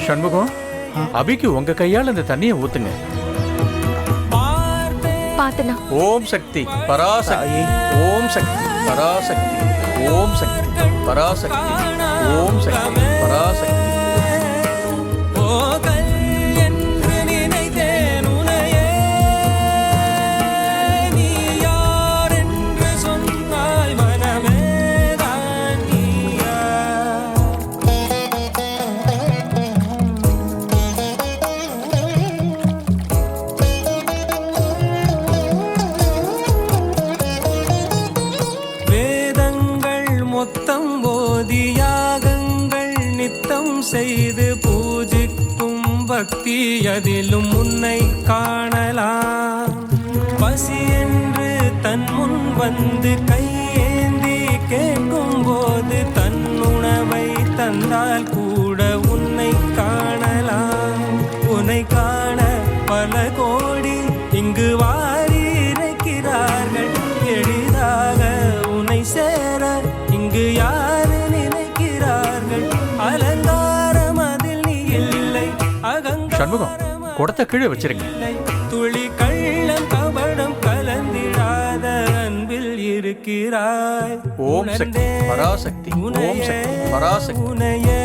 சண்முகம், அபிக்கு உங்க கையால் அந்த தண்ணியை ஊத்துங்க. பாத்தனா. ஓம் சக்தி பராசக்தி, ஓம் சக்தி பராசக்தி, ஓம் சக்தி பராசக்தி, ஓம் சக்தி பராசக்தி. செய்து பூஜிக்கும் பக்தி அதிலும் உன்னை காணலாம். பசி என்று தன் முன் வந்து கையேந்தி கேட்கும் போது தன் உணவை தந்தால் கூட உன்னை காணலாம். உன்னை காண பல கோடி இங்கு வாரி இறைக்கிறார்கள். எளிதாக உன்னை சேர இங்கு யாரு நினைக்கிறார்கள். அலங்காரம் அதில் நீ இல்லை, சண்முகம், குடத்தை கீழே வச்சிருங்க. துளி கள்ளம் கபடம் கலந்திடாத அன்பில் இருக்கிறாய். ஓம் சக்தி பராசக்தி, ஓம் சக்தி பராசக்தி. உனையே